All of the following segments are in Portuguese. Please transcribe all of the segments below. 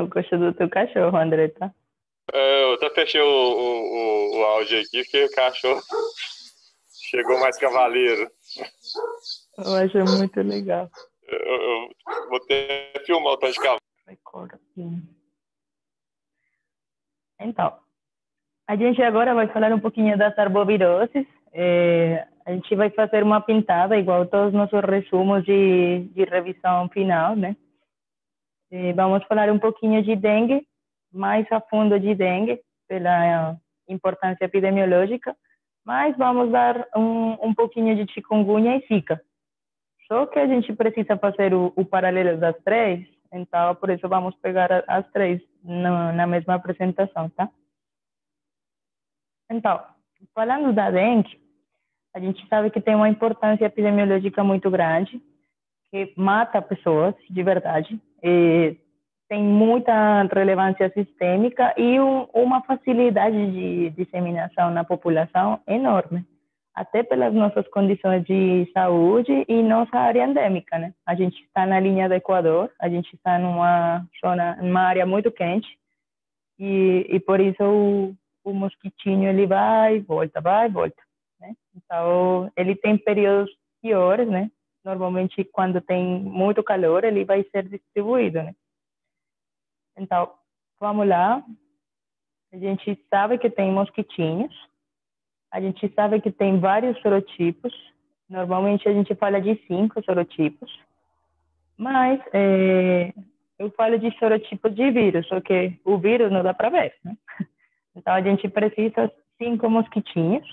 Eu gosto do teu cachorro, André, tá? Eu até fechei o áudio aqui, porque o cachorro chegou mais cavaleiro. Eu acho muito legal. Eu vou ter que filmar o tanto de cavalo. Record aqui. Então, a gente agora vai falar um pouquinho das arboviroses. A gente vai fazer uma pintada, igual todos os nossos resumos de revisão final, né? Vamos falar um pouquinho de dengue, mais a fundo de dengue, pela importância epidemiológica, mas vamos dar um pouquinho de chikungunya e zika. Só que a gente precisa fazer o paralelo das três, então por isso vamos pegar as três na mesma apresentação, tá? Então, falando da dengue, a gente sabe que tem uma importância epidemiológica muito grande, que mata pessoas de verdade, e tem muita relevância sistêmica e uma facilidade de disseminação na população enorme, até pelas nossas condições de saúde e nossa área endêmica, né? A gente está na linha do Equador, a gente está numa zona, numa área muito quente e por isso o mosquitinho ele vai e volta, né? Então ele tem períodos piores, né? Normalmente quando tem muito calor ele vai ser distribuído, né? Então vamos lá, a gente sabe que tem mosquitinhos, a gente sabe que tem vários sorotipos, normalmente a gente fala de 5 sorotipos, mas eu falo de sorotipos de vírus, porque o vírus não dá para ver, né? Então, a gente precisa 5 mosquitinhos.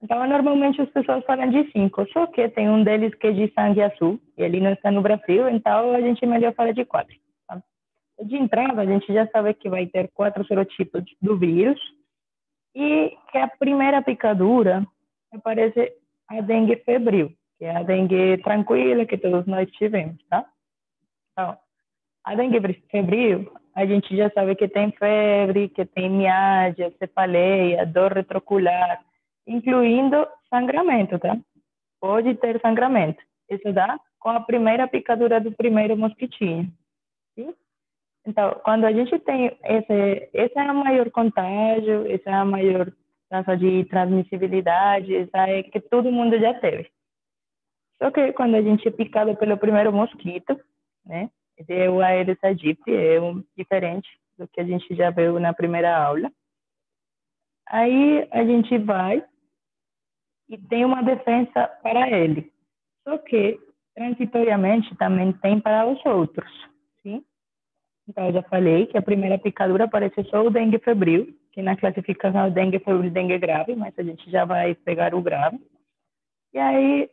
Então, normalmente as pessoas falam de 5, só que tem um deles que é de sangue azul, e ele não está no Brasil, então a gente melhor fala de 4. Tá? De entrada, a gente já sabe que vai ter 4 serotipos do vírus, e que a primeira picadura aparece a dengue febril, que é a dengue tranquila que todos nós tivemos, tá? Então, a dengue febril, a gente já sabe que tem febre, que tem mialgia, cefaleia, dor retrocular, incluindo sangramento, tá? Pode ter sangramento. Isso dá com a primeira picadura do primeiro mosquitinho. Sim? Então, quando a gente tem esse é o maior contágio, essa é a maior taxa de transmissibilidade, essa é que todo mundo já teve. Só que quando a gente é picado pelo primeiro mosquito, né? É o Aedes aegypti, é diferente do que a gente já viu na primeira aula. Aí a gente vai e tem uma defesa para ele. Só que, transitoriamente, também tem para os outros, sim? Então, eu já falei que a primeira picadura aparece só o dengue febril, que na classificação é dengue febril e dengue grave, mas a gente já vai pegar o grave. E aí,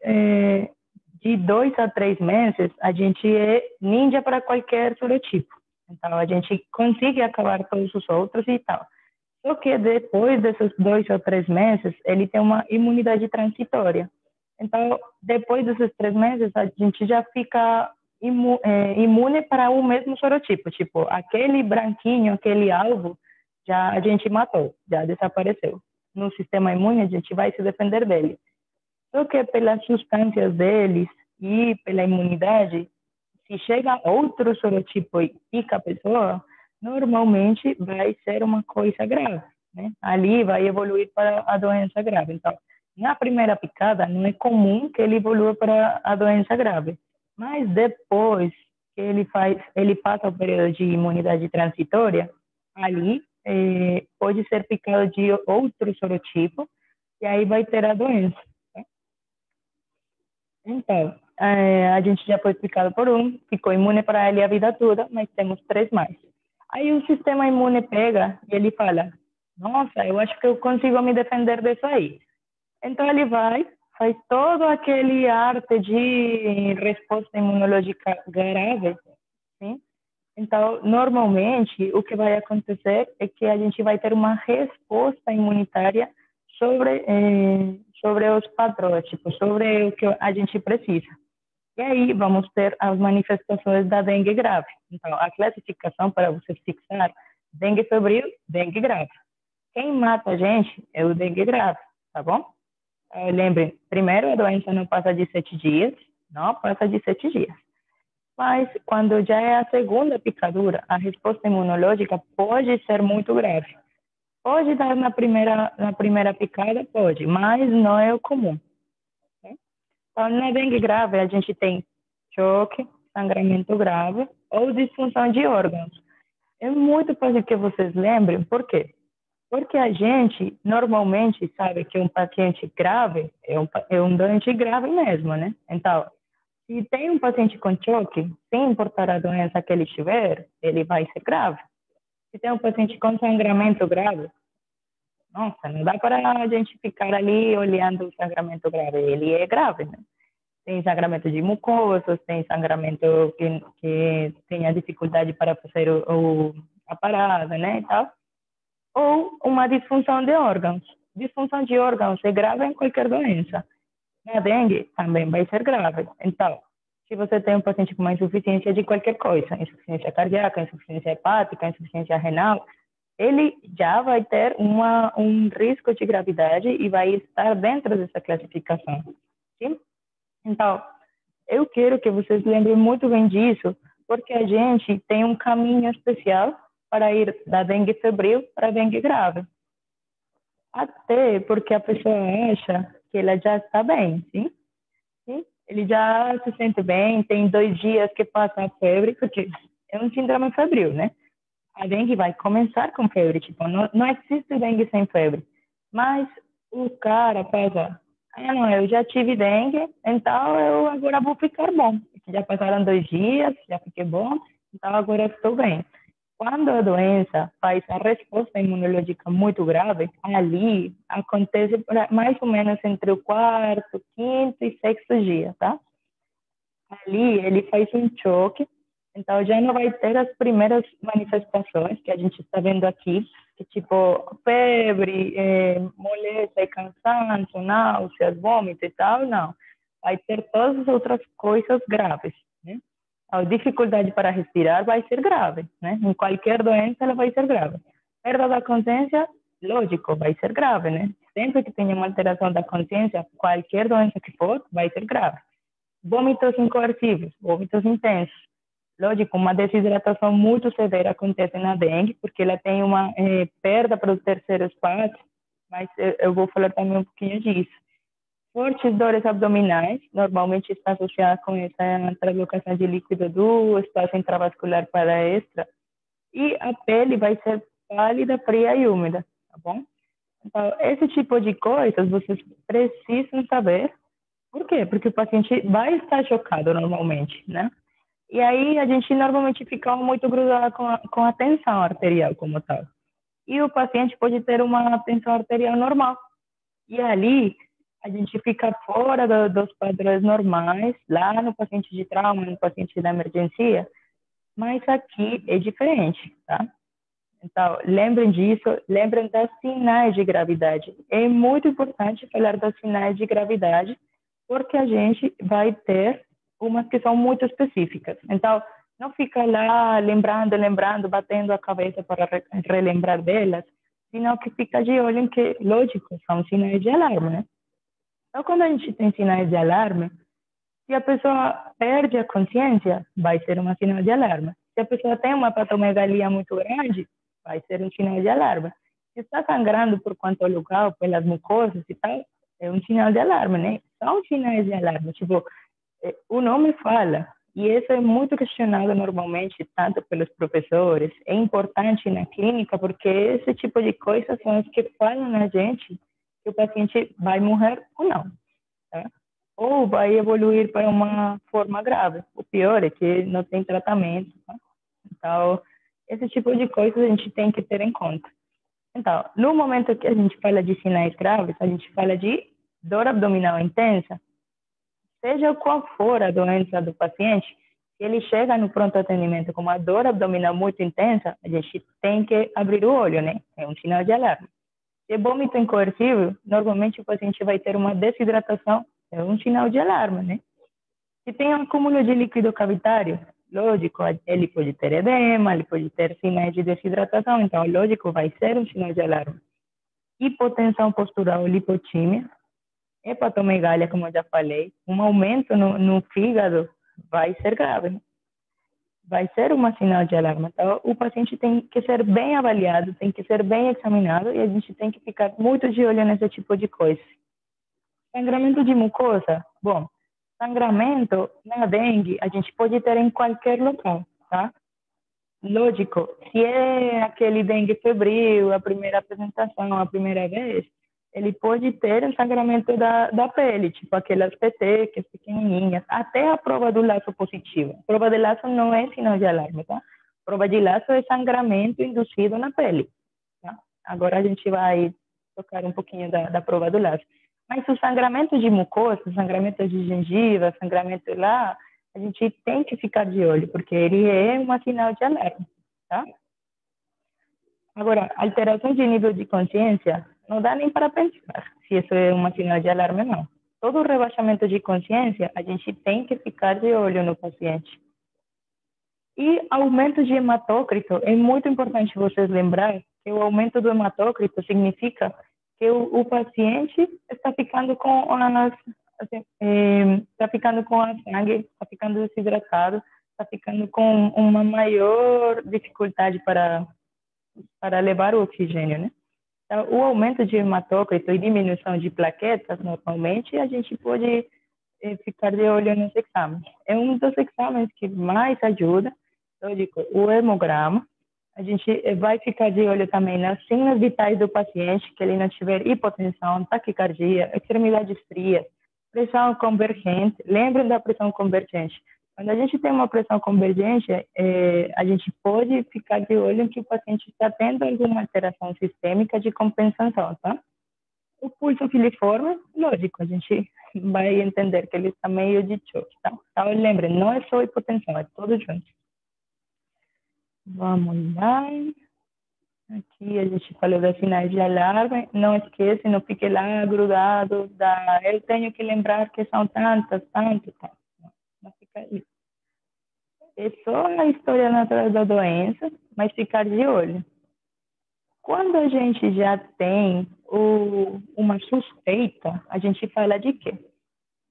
de 2 a 3 meses, a gente é ninja para qualquer sorotipo. Então, a gente consegue acabar todos os outros e tal. Só que depois desses 2 ou 3 meses, ele tem uma imunidade transitória. Então, depois desses 3 meses, a gente já fica imune para o mesmo sorotipo. Tipo, aquele branquinho, aquele alvo, já a gente matou, já desapareceu. No sistema imune, a gente vai se defender dele. Só que pelas substâncias deles e pela imunidade, se chega outro sorotipo e pica a pessoa, normalmente vai ser uma coisa grave, né? Ali vai evoluir para a doença grave. Então, na primeira picada, não é comum que ele evolua para a doença grave, mas depois que ele passa o período de imunidade transitória, ali pode ser picado de outro sorotipo e aí vai ter a doença. Então, a gente já foi picado por um, ficou imune para ele a vida toda, mas temos 3 mais. Aí o sistema imune pega e ele fala, nossa, eu acho que eu consigo me defender disso aí. Então ele vai, faz todo aquele arte de resposta imunológica grave, sim? Então, normalmente, o que vai acontecer é que a gente vai ter uma resposta imunitária sobre os padrões, tipo, sobre o que a gente precisa. E aí vamos ter as manifestações da dengue grave. Então, a classificação para você fixar dengue febril, dengue grave. Quem mata a gente é o dengue grave, tá bom? Lembrem, primeiro a doença não passa de 7 dias, não passa de 7 dias. Mas quando já é a segunda picadura, a resposta imunológica pode ser muito grave. Pode dar na primeira picada, pode, mas não é o comum. Né? Então, na dengue grave, a gente tem choque, sangramento grave ou disfunção de órgãos. É muito fácil que vocês lembrem, por quê? Porque a gente normalmente sabe que um paciente grave é um doente grave mesmo, né? Então, se tem um paciente com choque, sem importar a doença que ele tiver, ele vai ser grave. Se tem um paciente com sangramento grave, nossa, não dá para a gente ficar ali olhando o sangramento grave. Ele é grave, né? Tem sangramento de mucosas, tem sangramento que tem a dificuldade para fazer a parada, né, e tal. Ou uma disfunção de órgãos. Disfunção de órgãos é grave em qualquer doença. Na dengue também vai ser grave. Então, se você tem um paciente com uma insuficiência de qualquer coisa, insuficiência cardíaca, insuficiência hepática, insuficiência renal, ele já vai ter um risco de gravidade e vai estar dentro dessa classificação. Sim? Então, eu quero que vocês lembrem muito bem disso, porque a gente tem um caminho especial para ir da dengue febril para a dengue grave. Até porque a pessoa acha que ela já está bem, sim? Sim? Ele já se sente bem, tem 2 dias que passa a febre, porque é um síndrome febril, né? A dengue vai começar com febre, tipo, não existe dengue sem febre. Mas o cara pega, não, eu já tive dengue, então eu agora vou ficar bom. Já passaram 2 dias, já fiquei bom, então agora estou bem. Quando a doença faz a resposta imunológica muito grave, ali acontece mais ou menos entre o quarto, quinto e sexto dia, tá? Ali ele faz um choque, então já não vai ter as primeiras manifestações que a gente está vendo aqui, que tipo febre, moleza e cansaço, náuseas, vômito e tal, não. Vai ter todas as outras coisas graves, né? A dificuldade para respirar vai ser grave, né? Em qualquer doença ela vai ser grave. Perda da consciência, lógico, vai ser grave, né? Sempre que tenha uma alteração da consciência, qualquer doença que for, vai ser grave. Vômitos incoercíveis, vômitos intensos. Lógico, uma desidratação muito severa acontece na dengue, porque ela tem uma perda para os terceiros passos, mas eu vou falar também um pouquinho disso. Fortes dores abdominais, normalmente está associada com essa translocação de líquido do espaço intravascular para extra, e a pele vai ser pálida, fria e úmida, tá bom? Então, esse tipo de coisas vocês precisam saber. Por quê? Porque o paciente vai estar chocado normalmente, né? E aí a gente normalmente fica muito grudado com a tensão arterial como tal. E o paciente pode ter uma tensão arterial normal. E ali a gente fica fora dos padrões normais, lá no paciente de trauma, no paciente da emergência, mas aqui é diferente, tá? Então, lembrem disso, lembrem das sinais de gravidade. É muito importante falar das sinais de gravidade, porque a gente vai ter umas que são muito específicas. Então, não fica lá lembrando, batendo a cabeça para relembrar delas, senão que fica de olho em que, lógico, são sinais de alarme, né? Então, quando a gente tem sinais de alarme, se a pessoa perde a consciência, vai ser um sinal de alarme. Se a pessoa tem uma patomegalia muito grande, vai ser um sinal de alarme. Se está sangrando por quanto lugar, pelas mucosas e tal, é um sinal de alarme, né? São sinais de alarme. Tipo, o nome fala, e isso é muito questionado normalmente, tanto pelos professores. É importante na clínica, porque esse tipo de coisas são as que falam na gente que o paciente vai morrer ou não, tá? Ou vai evoluir para uma forma grave. O pior é que não tem tratamento, tá? Então, esse tipo de coisas a gente tem que ter em conta. Então, no momento que a gente fala de sinais graves, a gente fala de dor abdominal intensa, seja qual for a doença do paciente, se ele chega no pronto atendimento com uma dor abdominal muito intensa, a gente tem que abrir o olho, né? É um sinal de alarme. Se é vômito incoercível, normalmente o paciente vai ter uma desidratação, é um sinal de alarme, né? Se tem um acúmulo de líquido cavitário, lógico, ele pode ter edema, ele pode ter sinais de desidratação, então, lógico, vai ser um sinal de alarme. Hipotensão postural, lipotímia, hepatomegalia, como eu já falei, um aumento no fígado vai ser grave. vai ser uma sinal de alarme. Então, o paciente tem que ser bem avaliado, tem que ser bem examinado e a gente tem que ficar muito de olho nesse tipo de coisa. Sangramento de mucosa, bom, sangramento na dengue a gente pode ter em qualquer local, tá? Lógico, se é aquele dengue febril, a primeira apresentação, a primeira vez, ele pode ter um sangramento da pele, tipo aquelas petecas pequenininhas, até a prova do laço positivo. A prova de laço não é sinal de alarme, tá? A prova de laço é sangramento induzido na pele, tá? Agora a gente vai tocar um pouquinho da prova do laço. Mas o sangramento de mucosa, sangramento de gengiva, sangramento lá, a gente tem que ficar de olho, porque ele é um sinal de alerta, tá? Agora, alteração de nível de consciência, não dá nem para pensar se isso é um sinal de alarme ou não. Todo rebaixamento de consciência, a gente tem que ficar de olho no paciente. E aumento de hematócrito, é muito importante vocês lembrar que o aumento do hematócrito significa que o paciente está ficando com está ficando com a sangue, está ficando desidratado, está ficando com uma maior dificuldade para levar o oxigênio, né? Então, o aumento de hematócrito e diminuição de plaquetas, normalmente, a gente pode ficar de olho nesse exame. É um dos exames que mais ajuda, eu digo, o hemograma. A gente vai ficar de olho também nas signos vitais do paciente, que ele não tiver hipotensão, taquicardia, extremidades frias, pressão convergente. Lembrem da pressão convergente. Quando a gente tem uma pressão convergente, a gente pode ficar de olho em que o paciente está tendo alguma alteração sistêmica de compensação, tá? O pulso filiforme, lógico, a gente vai entender que ele está meio de choque, tá? Então, lembrem, não é só hipotensão, é tudo junto. Vamos lá. Aqui a gente falou das sinais de alarme. Não esquece, não fique lá grudado. Eu tenho que lembrar que são tantas. Não fica aí. É só a história natural da doença, mas ficar de olho. Quando a gente já tem uma suspeita, a gente fala de quê?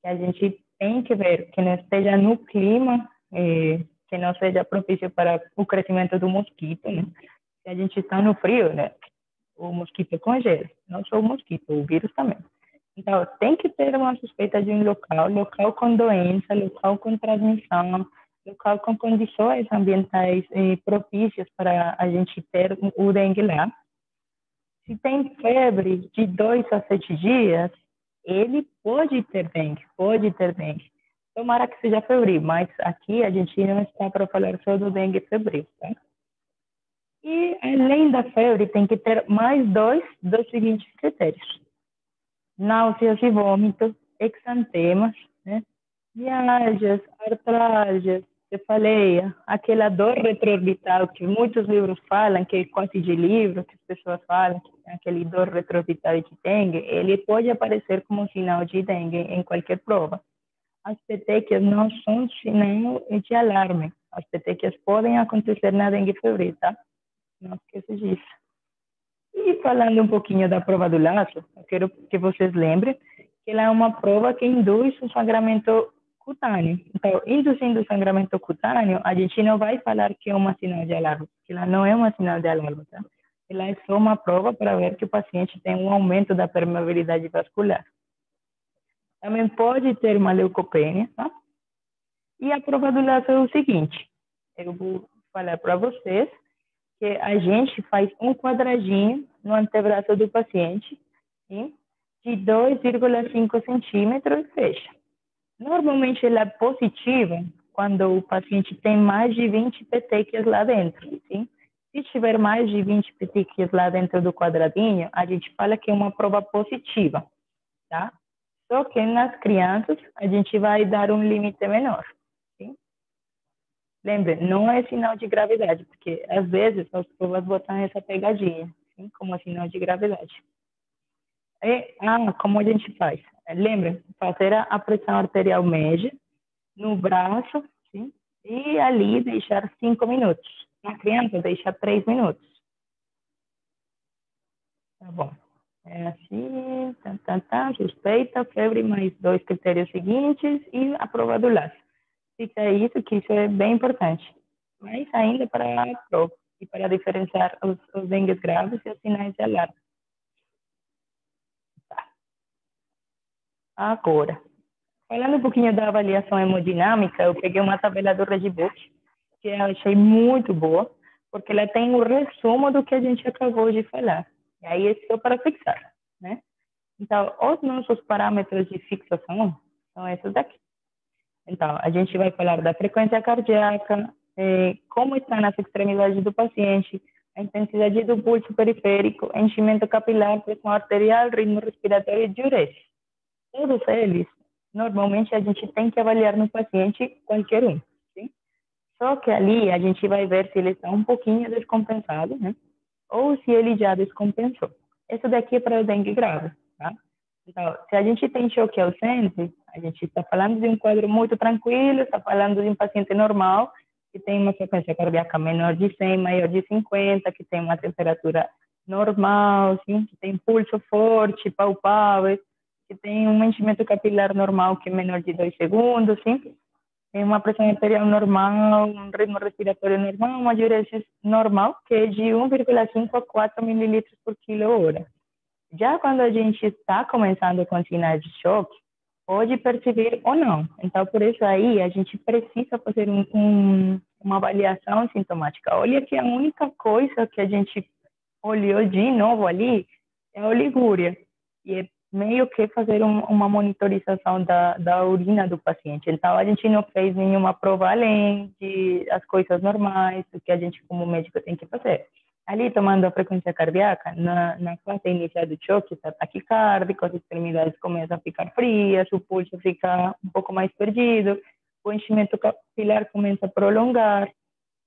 Que a gente tem que ver que não esteja no clima, que não seja propício para o crescimento do mosquito, né? Se a gente está no frio, né? O mosquito congela, não só o mosquito, o vírus também. Então, tem que ter uma suspeita de um local com doença, local com transmissão, local com condições ambientais propícias para a gente ter o dengue lá. Se tem febre de 2 a 7 dias, ele pode ter dengue. Tomara que seja febril, mas aqui a gente não está para falar só do dengue febril, tá? E, além da febre, tem que ter mais dois dos seguintes critérios: náuseas e vômitos, exantemas, né? Mialgias, artralgias, cefaleia, aquela dor retroorbital que muitos livros falam, que é quase de livro, que as pessoas falam, que é aquele dor retroorbital de dengue, ele pode aparecer como sinal de dengue em qualquer prova. As petequias não são sinal de alarme. As petequias podem acontecer na dengue febril, tá? Não esqueça disso. E falando um pouquinho da prova do laço, eu quero que vocês lembrem que ela é uma prova que induz o sangramento cutâneo. Então, induzindo o sangramento cutâneo, a gente não vai falar que é uma sinal de alarme, porque ela não é uma sinal de alarme, tá? Ela é só uma prova para ver que o paciente tem um aumento da permeabilidade vascular. Também pode ter uma leucopenia, tá? E a prova do laço é o seguinte: eu vou falar para vocês que a gente faz um quadradinho no antebraço do paciente, sim? De 2,5 centímetros e fecha. Normalmente ela é positiva quando o paciente tem mais de 20 petequias lá dentro, sim? Se tiver mais de 20 petequias lá dentro do quadradinho, a gente fala que é uma prova positiva, tá? Só que nas crianças a gente vai dar um limite menor, sim? Lembre, não é sinal de gravidade, porque às vezes as provas botam essa pegadinha, sim? Como sinal de gravidade. Como a gente faz? Lembra, fazer a pressão arterial média no braço, sim? E ali deixar 5 minutos. Na criança, deixa 3 minutos. Tá bom. É assim, suspeita, febre, mais 2 critérios seguintes e a prova do laço. Fica isso, que isso é bem importante. mais ainda para a prova e para diferenciar os dengues graves e os sinais de alarme. Tá. Agora, falando um pouquinho da avaliação hemodinâmica, eu peguei uma tabela do Redbook, que eu achei muito boa, porque ela tem o resumo do que a gente acabou de falar. E aí é só para fixar, né? Então, os nossos parâmetros de fixação são esses daqui. Então, a gente vai falar da frequência cardíaca, como está nas extremidades do paciente, a intensidade do pulso periférico, enchimento capilar, pressão arterial, ritmo respiratório e diurese. Todos eles, normalmente, a gente tem que avaliar no paciente qualquer um. Sim? Só que ali a gente vai ver se ele está um pouquinho descompensado, né? Ou se ele já descompensou. Isso daqui é para o dengue grave, tá? Então, se a gente tem choque ausente, a gente está falando de um quadro muito tranquilo, está falando de um paciente normal, que tem uma frequência cardíaca menor de 100, maior de 50, que tem uma temperatura normal, sim, que tem pulso forte, palpável, que tem um enchimento capilar normal que é menor de 2 segundos, sim, tem uma pressão arterial normal, um ritmo respiratório normal, uma diurese normal, que é de 1,5 a 4 mililitros por quilo-hora. Já quando a gente está começando com sinais de choque, pode perceber ou não. Então, por isso aí, a gente precisa fazer uma avaliação sintomática. Olha que a única coisa que a gente olhou de novo ali é a oligúria. E é meio que fazer uma monitorização da urina do paciente. Então, a gente não fez nenhuma prova além de as coisas normais, o que a gente, como médico, tem que fazer. Ali, tomando a frequência cardíaca, na fase inicial do choque, está taquicárdico, as extremidades começam a ficar frias, o pulso fica um pouco mais perdido, o enchimento capilar começa a prolongar,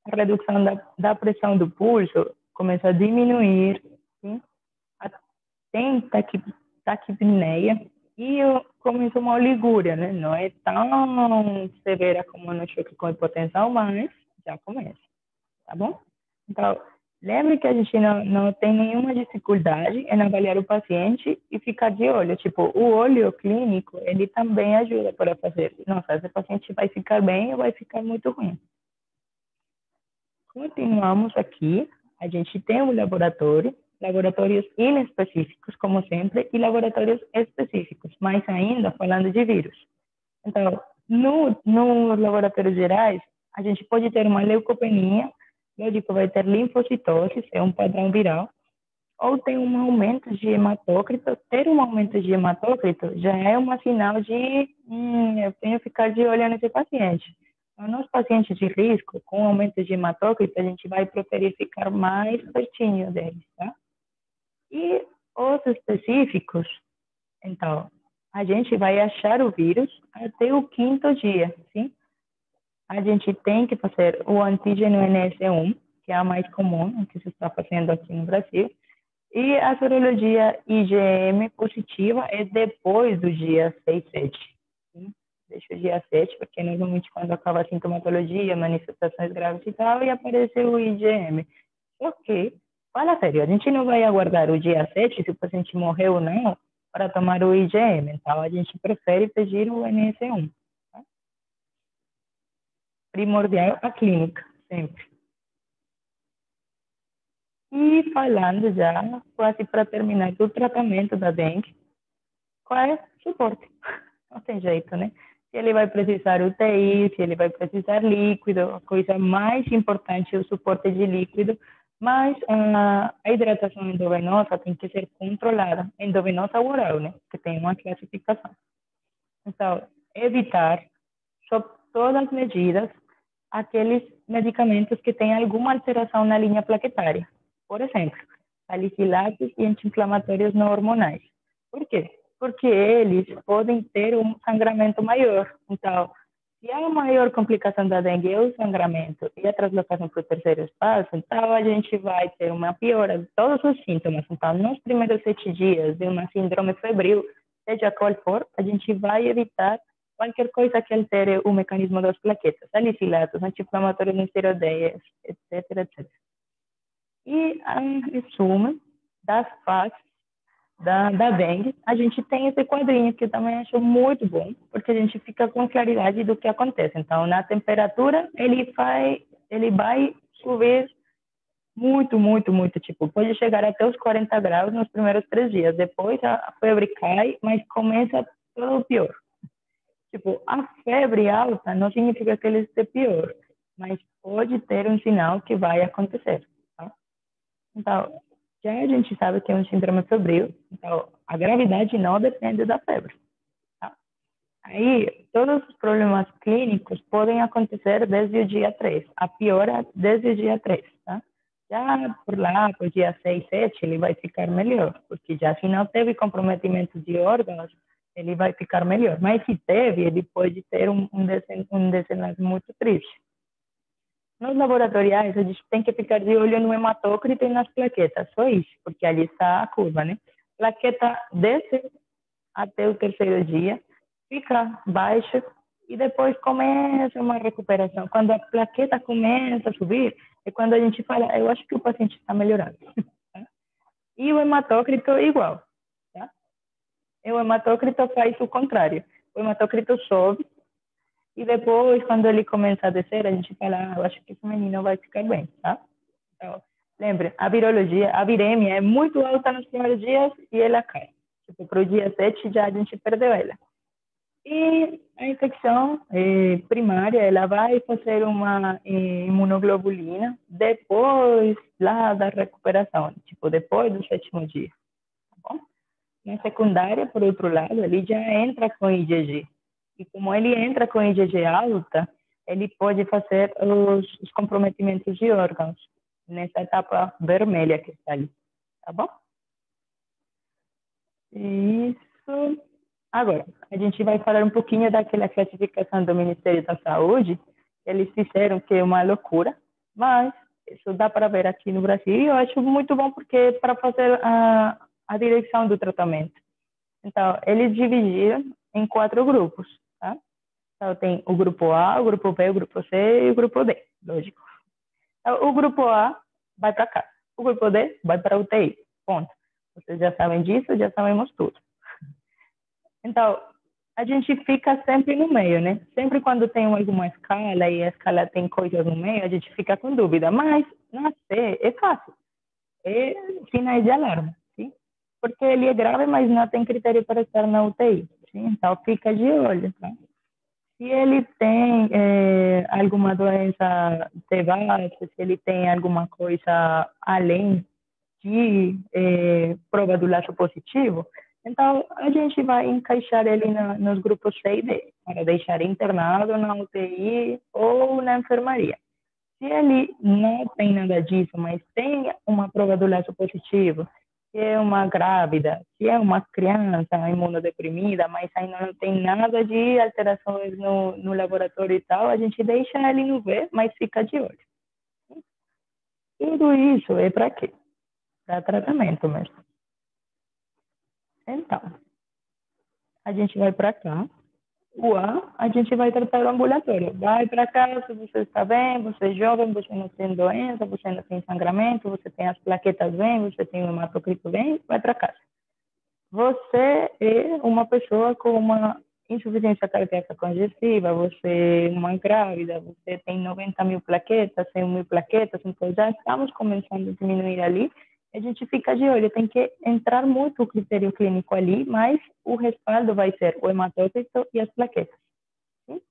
a redução da pressão do pulso começa a diminuir, sim? Tem taquipneia e começa uma oligúria, né? Não é tão severa como no choque com hipotensão, mas já começa, tá bom? Então, lembre que a gente não tem nenhuma dificuldade em avaliar o paciente e ficar de olho. Tipo, o olho clínico, ele também ajuda para fazer. Nossa, esse paciente vai ficar bem ou vai ficar muito ruim. Continuamos aqui. A gente tem um laboratório, laboratórios inespecíficos, como sempre, e laboratórios específicos, mais ainda falando de vírus. Então, nos laboratórios gerais, a gente pode ter uma leucopenia, lógico, vai ter linfocitose, é um padrão viral, ou tem um aumento de hematócrito. Ter um aumento de hematócrito já é um sinal de eu tenho que ficar de olho nesse paciente. Então, nos pacientes de risco, com aumento de hematócrito, a gente vai preferir ficar mais pertinho deles, tá? E os específicos, então, a gente vai achar o vírus até o 5º dia, sim? A gente tem que fazer o antígeno NS1, que é a mais comum, que se está fazendo aqui no Brasil, e a sorologia IgM positiva é depois do dia 6, 7. Sim? Deixa o dia 7, porque normalmente quando acaba a sintomatologia, manifestações graves e tal, e aparece o IgM. Ok, fala sério, a gente não vai aguardar o dia 7, se o paciente morreu ou não, para tomar o IgM. Então, a gente prefere pedir o NS1. Tá? Primordial a clínica, sempre. E falando já, quase para terminar, do tratamento da dengue, qual é o suporte? Não tem jeito, né? Se ele vai precisar UTI, se ele vai precisar líquido, a coisa mais importante é o suporte de líquido, mas a hidratação endovenosa tem que ser controlada, endovenosa ou oral, né? Que tem uma classificação. Então, evitar, sob todas as medidas, aqueles medicamentos que têm alguma alteração na linha plaquetária. Por exemplo, salicilatos e anti-inflamatórios não hormonais. Por quê? Porque eles podem ter um sangramento maior. Então, se a maior complicação da dengue é o sangramento e a translocação para o terceiro espaço, então a gente vai ter uma piora de todos os sintomas. Então, nos primeiros 7 dias de uma síndrome febril, seja qual for, a gente vai evitar qualquer coisa que altere o mecanismo das plaquetas, salicilatos, anti-inflamatórios não esteroideias, etc, etc. E, em resumo das fases da dengue, a gente tem esse quadrinho que eu também acho muito bom, porque a gente fica com claridade do que acontece. Então, na temperatura, ele vai ele vai subir muito, muito, muito. Tipo, pode chegar até os 40 graus nos primeiros 3 dias. Depois a febre cai, mas começa todo pior. Tipo, a febre alta não significa que ele esteja pior, mas pode ter um sinal que vai acontecer. Tá? Então, já a gente sabe que é um síndrome febril, então a gravidade não depende da febre. Tá? Aí, todos os problemas clínicos podem acontecer desde o dia 3, a piora desde o dia 3, tá? Já por lá, por dia 6, 7, ele vai ficar melhor, porque já se não teve comprometimento de órgãos, ele vai ficar melhor. Mas se teve, ele pode ter um desenlace muito triste. Nos laboratoriais, a gente tem que ficar de olho no hematócrito e nas plaquetas, só isso, porque ali está a curva, né? Plaqueta desce até o terceiro dia, fica baixa e depois começa uma recuperação. Quando a plaqueta começa a subir, é quando a gente fala, eu acho que o paciente está melhorando. Tá? E o hematócrito é igual. Tá? E o hematócrito faz o contrário. O hematócrito sobe e depois, quando ele começa a descer, a gente fala, eu acho que esse menino vai ficar bem. Tá? Então, lembre, a virologia, a viremia é muito alta nos primeiros dias e ela cai. Tipo, para o dia 7 já a gente perdeu ela. E a infecção primária, ela vai fazer uma imunoglobulina depois lá da recuperação, tipo, depois do 7º dia. Tá bom? Na secundária, por outro lado, ele já entra com IgG. E como ele entra com IgG alta, ele pode fazer os comprometimentos de órgãos, nessa etapa vermelha que está ali. Tá bom? Isso. Agora, a gente vai falar um pouquinho daquela classificação do Ministério da Saúde. Eles disseram que é uma loucura, mas isso dá para ver aqui no Brasil. E eu acho muito bom porque é para fazer a direção do tratamento. Então, eles dividiram em 4 grupos. Tá? Então, tem o grupo A, o grupo B, o grupo C e o grupo D, lógico. Então, o grupo A vai para cá. O grupo D vai para a UTI. Ponto. Vocês já sabem disso, já sabemos tudo. Então, a gente fica sempre no meio, né? Sempre quando tem alguma escala e a escala tem coisas no meio, a gente fica com dúvida. Mas nascer é fácil. É sinais de alarme, sim? Porque ele é grave, mas não tem critério para estar na UTI. Sim? Então, fica de olho, tá? Se ele tem alguma doença de base, se ele tem alguma coisa além de prova do laço positivo, então a gente vai encaixar ele nos grupos C e D, para deixar internado na UTI ou na enfermaria. Se ele não tem nada disso, mas tem uma prova do laço positivo, se é uma grávida, se é uma criança imunodeprimida, mas ainda não tem nada de alterações no laboratório e tal, a gente deixa ele no V, mas fica de olho. Tudo isso é para quê? Para tratamento mesmo. Então, a gente vai para cá. O A, a gente vai tratar o ambulatório. Vai para casa, você está bem, você é jovem, você não tem doença, você não tem sangramento, você tem as plaquetas bem, você tem o hematocrito bem, vai para casa. Você é uma pessoa com uma insuficiência cardíaca congestiva, você é uma grávida, você tem 90 mil plaquetas, 100 mil plaquetas, então já estamos começando a diminuir ali. A gente fica de olho, tem que entrar muito o critério clínico ali, mas o respaldo vai ser o hematócrito e as plaquetas. Sim?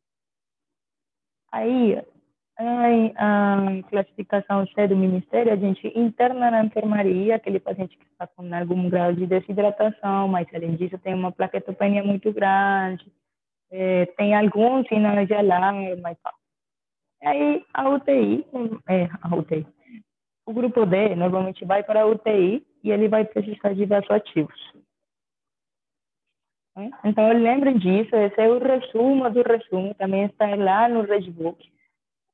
Aí, a classificação C do Ministério, a gente interna na enfermaria aquele paciente que está com algum grau de desidratação, mas além disso tem uma plaquetopenia muito grande, tem alguns sinais de alarme e tal. Aí a UTI, o grupo D normalmente vai para a UTI e ele vai precisar de vasoativos. Então, lembrem disso, esse é o resumo do resumo, também está lá no Redbook.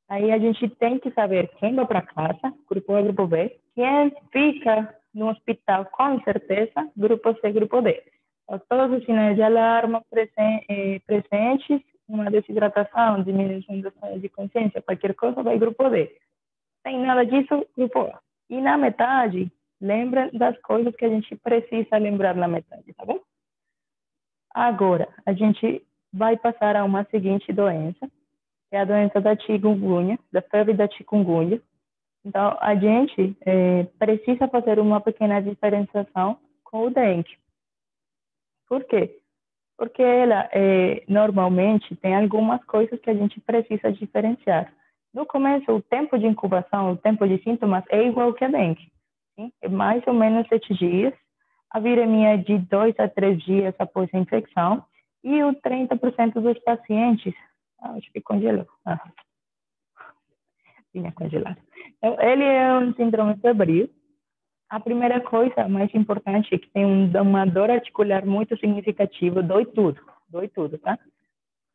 Aí a gente tem que saber quem vai para casa, grupo A, grupo B, quem fica no hospital com certeza, grupo C, grupo D. Então, todos os sinais de alarme presentes, uma desidratação, diminuição do estado de consciência, qualquer coisa, vai grupo D. Sem nada disso, grupo A. E na metade, lembra das coisas que a gente precisa lembrar na metade, tá bom? Agora, a gente vai passar a uma seguinte doença, é a doença da chikungunya, da febre da chikungunya. Então, a gente precisa fazer uma pequena diferenciação com o dengue. Por quê? Porque ela, normalmente, tem algumas coisas que a gente precisa diferenciar. No começo, o tempo de incubação, o tempo de sintomas é igual que a dengue. Sim? É mais ou menos 7 dias. A viremia é de 2 a 3 dias após a infecção. E o 30% dos pacientes... acho que congelou. Tinha congelado. Então, ele é um síndrome febril. A primeira coisa mais importante é que tem uma dor articular muito significativa, dói tudo, tá?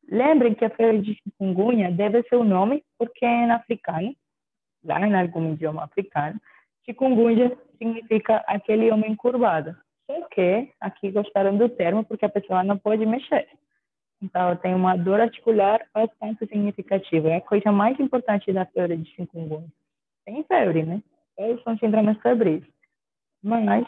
Lembrem que a febre de chikungunya deve ser o nome porque é em africano, lá em algum idioma africano. Chikungunya significa aquele homem curvado. Só que aqui gostaram do termo porque a pessoa não pode mexer. Então, tem uma dor articular bastante significativa. É a coisa mais importante da febre de chikungunya. Tem febre, né? Eles são síndromes febris. Mas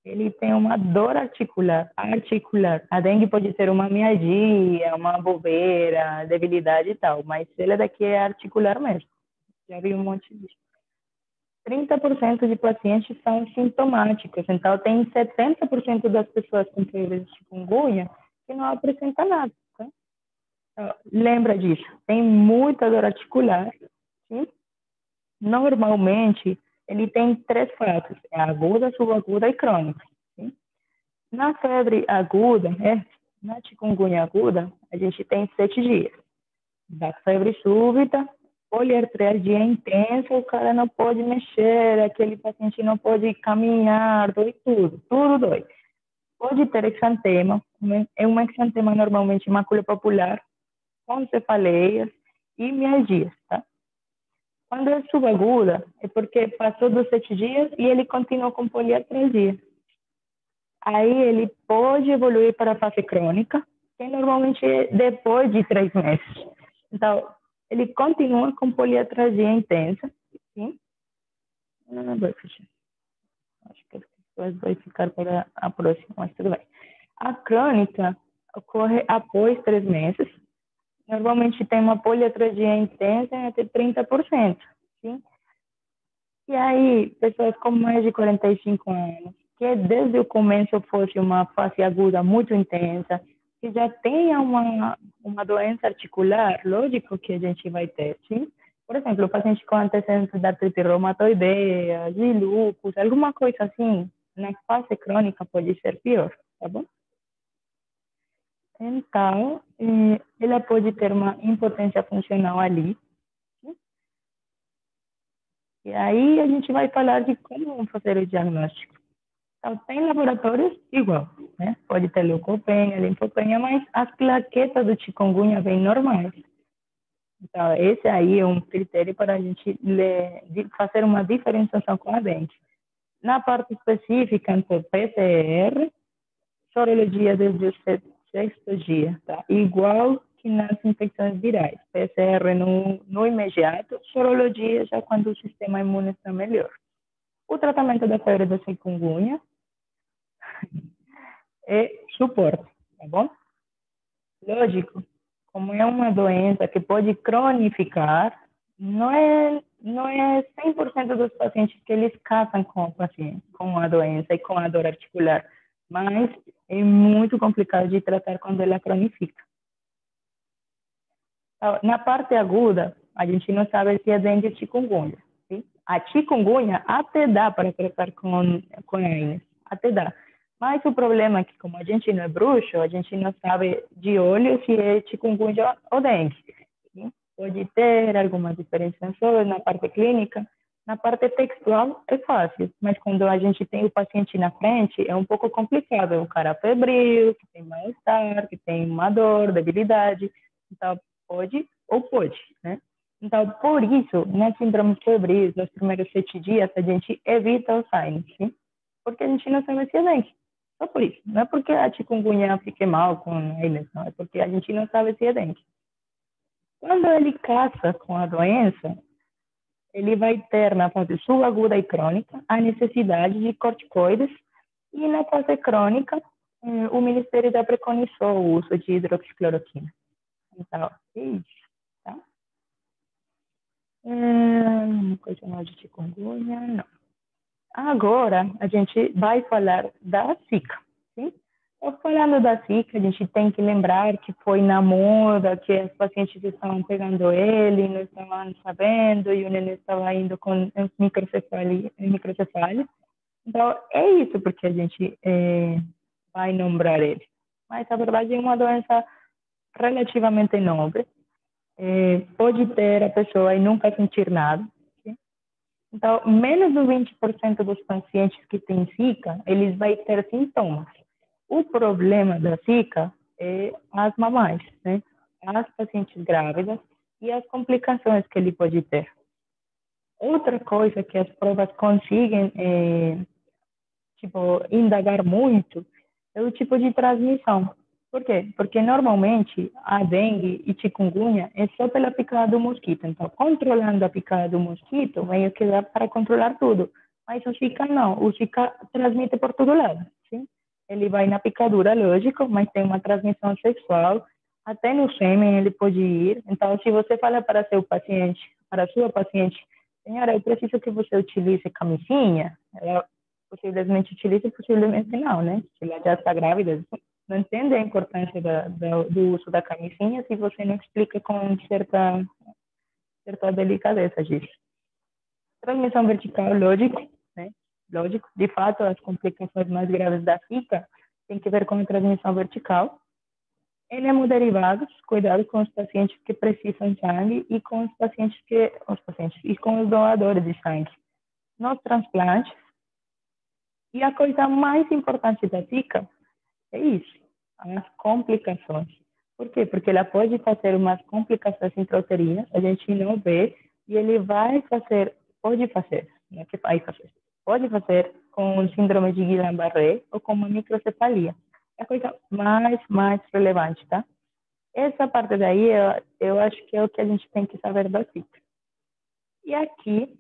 ele tem uma dor articular. A dengue pode ter uma mialgia, uma bobeira, debilidade e tal, mas ele daqui é articular mesmo. Já vi um monte disso. 30% de pacientes são sintomáticos, então tem 70% das pessoas com febre de chikungunya que não apresentam nada. Tá? Então, lembra disso, tem muita dor articular, sim? Normalmente, ele tem 3 fases, é aguda, subaguda e crônica. Sim? Na febre aguda, na chikungunya aguda, a gente tem 7 dias. Da febre súbita, poliartralgia intensa, o cara não pode mexer, aquele paciente não pode caminhar, dói tudo dói. Pode ter exantema, é um exantema normalmente maculopapular, com cefaleias e mialgias, tá? Quando é subaguda, é porque passou dos 7 dias e ele continuou com poliartralgia. Aí ele pode evoluir para a fase crônica, que normalmente é depois de 3 meses. Então, ele continua com poliartralgia intensa, sim? Acho que depois vai ficar para a próxima, mas tudo bem. A crônica ocorre após 3 meses. Normalmente tem uma poliartralgia intensa em até 30%, sim? E aí, pessoas com mais de 45 anos, que desde o começo fosse uma fase aguda muito intensa, que já tenha uma doença articular, lógico que a gente vai ter, sim? Por exemplo, o paciente com antecedentes de artrite reumatoideia, de lúpus, alguma coisa assim, na fase crônica pode ser pior, tá bom? Então, ela pode ter uma impotência funcional ali. E aí a gente vai falar de como fazer o diagnóstico. Então, tem laboratórios igual, né? Pode ter leucopenia, linfopenia, mas as plaquetas do chikungunya vêm normais. Então, esse aí é um critério para a gente fazer uma diferenciação com a dengue. Na parte específica, então, PCR, sorologia desde o 6º dia, tá? Igual que nas infecções virais. PCR no imediato, sorologia já quando o sistema imune está melhor. O tratamento da febre da chikungunya é suporte, tá bom? Lógico, como é uma doença que pode cronificar, não é 100% dos pacientes que eles casam com o paciente, com a doença e com a dor articular, mas é muito complicado de tratar quando ela cronifica. Na parte aguda, a gente não sabe se é dengue ou chikungunya. Sim? A chikungunya até dá para tratar com AIDS, até dá. Mas o problema é que, como a gente não é bruxo, a gente não sabe de olho se é chikungunya ou dengue. Sim? Pode ter alguma diferenciação na parte clínica. Na parte textual é fácil, mas quando a gente tem o paciente na frente, é um pouco complicado. É um cara febril, que tem mal-estar, que tem uma dor, debilidade. Então, pode ou pode, né? Então, por isso, nas síndromes febris, nos primeiros 7 dias, a gente evita os signos, sim? Porque a gente não sabe se é dengue. Só por isso. Não é porque a chikungunya fique mal com eles, não. É porque a gente não sabe se é dengue. Quando ele casa com a doença, ele vai ter na fase subaguda e crônica a necessidade de corticoides e na fase crônica o Ministério já preconizou o uso de hidroxicloroquina. Então, é isso, tá? Coisa de chikungunya, não. Agora, a gente vai falar da Zika, sim? Então, falando da Zika, a gente tem que lembrar que foi na moda, que os pacientes estavam pegando ele, não estavam sabendo, e o neném estava indo com microcefalia. Então, é isso porque a gente vai nombrar ele. Mas, na verdade, é uma doença relativamente nova. Pode ter a pessoa e nunca sentir nada. Sim? Então, menos de 20% dos pacientes que têm Zika, eles vão ter sintomas. O problema da Zika é as mamães, né? As pacientes grávidas e as complicações que ele pode ter. Outra coisa que as provas conseguem indagar muito é o tipo de transmissão. Por quê? Porque normalmente a dengue e chikungunya é só pela picada do mosquito. Então, controlando a picada do mosquito, meio que dá para controlar tudo. Mas o Zika não. O Zika transmite por todo lado. Sim? Ele vai na picadura, lógico, mas tem uma transmissão sexual. Até no sêmen ele pode ir. Então, se você fala para seu paciente, para a sua paciente, senhora, eu preciso que você utilize camisinha, ela possivelmente utilize, possivelmente não, né? Se ela já está grávida, não entende a importância do uso da camisinha se você não explica com certa delicadeza disso. Transmissão vertical, lógico, né? Lógico, de fato, as complicações mais graves da Zika têm que ver com a transmissão vertical. Em hemoderivados, cuidado com os pacientes que precisam de sangue e com e com os doadores de sangue. Nos transplantes, e a coisa mais importante da Zika é isso, as complicações. Por quê? Porque ela pode fazer umas complicações intrauterinas, a gente não vê, e ele pode fazer, não é que vai fazer, pode fazer com síndrome de Guillain-Barré ou com uma microcefalia. É a coisa mais relevante, tá? Essa parte daí, eu acho que é o que a gente tem que saber da Zika. E aqui,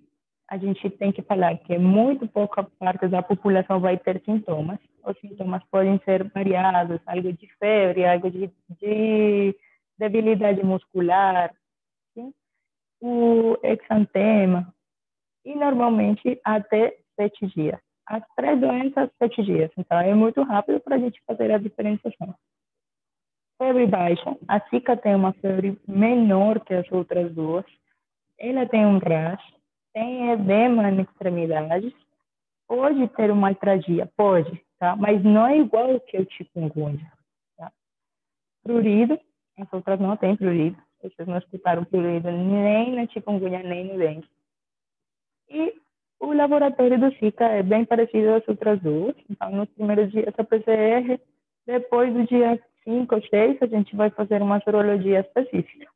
a gente tem que falar que muito pouca parte da população vai ter sintomas. Os sintomas podem ser variados, algo de febre, algo de debilidade muscular, sim? O exantema, e normalmente até 7 dias. As 3 doenças, 7 dias. Então, é muito rápido para a gente fazer a diferenciação. Febre baixa. A Zika tem uma febre menor que as outras duas. Ela tem um rash, tem edema nas extremidades, pode ter uma artralgia, pode, tá? Mas não é igual que o chikungunya, tá? Prurido, as outras não têm prurido. Vocês não escutaram prurido nem na chikungunya, nem no dengue. E o laboratório do Zika é bem parecido às outras duas. Então, nos primeiros dias da PCR, depois do dia 5 ou 6, a gente vai fazer uma sorologia específica.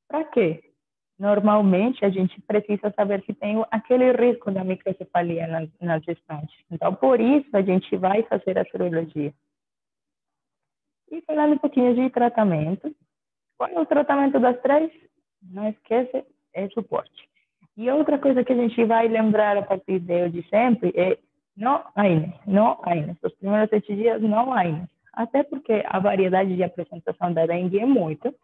Para quê? Normalmente, a gente precisa saber se tem aquele risco da microcefalia nas gestantes. Então, por isso, a gente vai fazer a sorologia. E falando um pouquinho de tratamento, qual é o tratamento das 3? Não esquece, é suporte. E outra coisa que a gente vai lembrar a partir de sempre é não AINES. Os primeiros 7 dias, não AINES. Até porque a variedade de apresentação da dengue é muito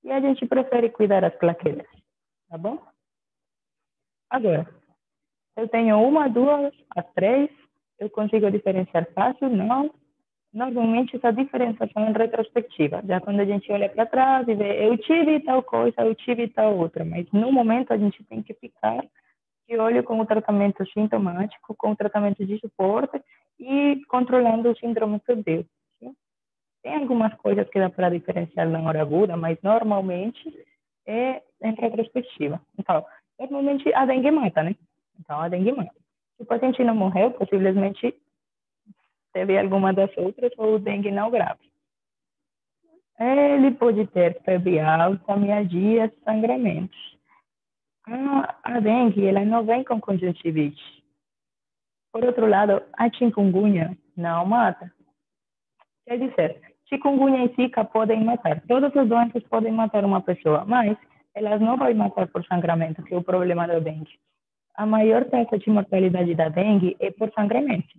e a gente prefere cuidar das plaquetas. Tá bom? Agora, eu tenho 1, 2, as 3, eu consigo diferenciar fácil? Não. Normalmente, essa diferenciação é retrospectiva. Já quando a gente olha para trás e vê, eu tive tal coisa, eu tive tal outra. Mas, no momento, a gente tem que ficar de olho com o tratamento sintomático, com o tratamento de suporte e controlando o síndrome febril. Tem algumas coisas que dá para diferenciar na hora aguda, mas, normalmente, é em retrospectiva. Então, normalmente, a dengue mata, né? Então, a dengue mata. Se o paciente não morreu, possivelmente teve alguma das outras ou dengue não grave. Ele pode ter febre alta, mialgia, sangramentos. A dengue, ela não vem com conjuntivite. Por outro lado, a chikungunya não mata. Quer dizer, chikungunya e Zika podem matar. Todas as doenças podem matar uma pessoa, mas elas não vão matar por sangramento, que é o problema da dengue. A maior taxa de mortalidade da dengue é por sangramento.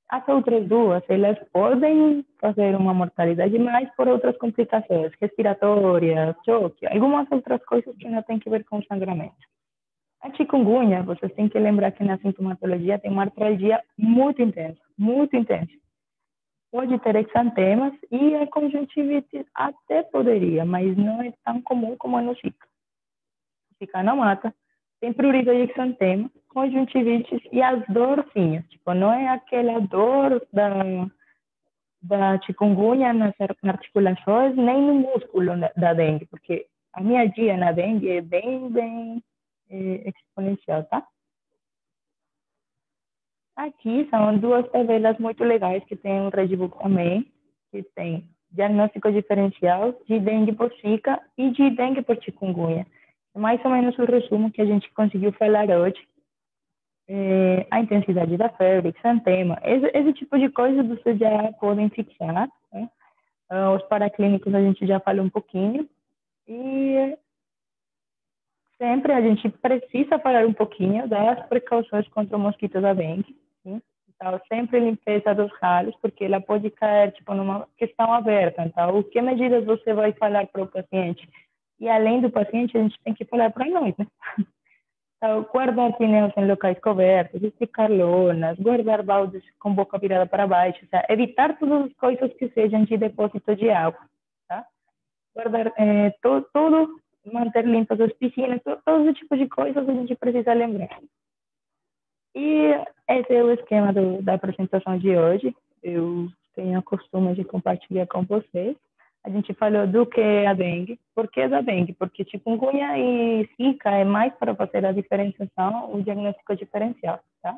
As outras duas, elas podem fazer uma mortalidade mais por outras complicações, respiratórias, choque, algumas outras coisas que não têm que ver com o sangramento. A chikungunya, vocês têm que lembrar que na sintomatologia tem uma artralgia muito intensa, muito intensa. Pode ter exantemas e a conjuntivite até poderia, mas não é tão comum como no Zika. Zika não mata, tem prurido de exantema, conjuntivite e as dorzinhas. Tipo, não é aquela dor da chikungunya nas articulações, nem no músculo da dengue, porque a minha dia na dengue é bem exponencial, tá? Aqui são duas tabelas muito legais que tem um Redbook também, que tem diagnóstico diferencial de dengue por Zika e de dengue por chikungunya. É mais ou menos o resumo que a gente conseguiu falar hoje. A intensidade da febre, exantema, esse tipo de coisa vocês já podem fixar, né? Os paraclínicos a gente já falou um pouquinho. E sempre a gente precisa falar um pouquinho das precauções contra o mosquito da dengue. Sim? Então, sempre limpeza dos ralos, porque ela pode cair tipo, numa questão aberta. Então, o que medidas você vai falar para o paciente? E além do paciente, a gente tem que falar para nós, né? Então, guardar pneus em locais cobertos, esticar lonas, guardar baldes com boca virada para baixo, tá? Evitar todas as coisas que sejam de depósito de água, tá? Guardar tudo, manter limpas as piscinas, todo tipo de coisas a gente precisa lembrar. E esse é o esquema da apresentação de hoje. Eu tenho a costume de compartilhar com vocês. A gente falou do que é a dengue. Por que da dengue? Porque chikungunya e Zika é mais para fazer a diferenciação, o diagnóstico diferencial, tá?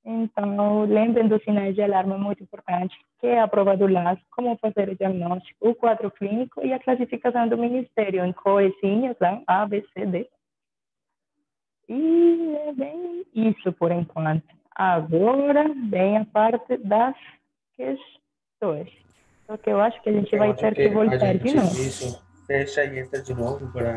Então, lembrem dos sinais de alarme, é muito importante, que é a prova do LAS, como fazer o diagnóstico, o quadro clínico e a classificação do Ministério em coisinhas, tá? A, B, C, D. E é bem isso por enquanto. Agora vem a parte das questões. Só que eu acho que a gente Eu vai acho ter que que a voltar de gente novo. isso fecha e entra de novo para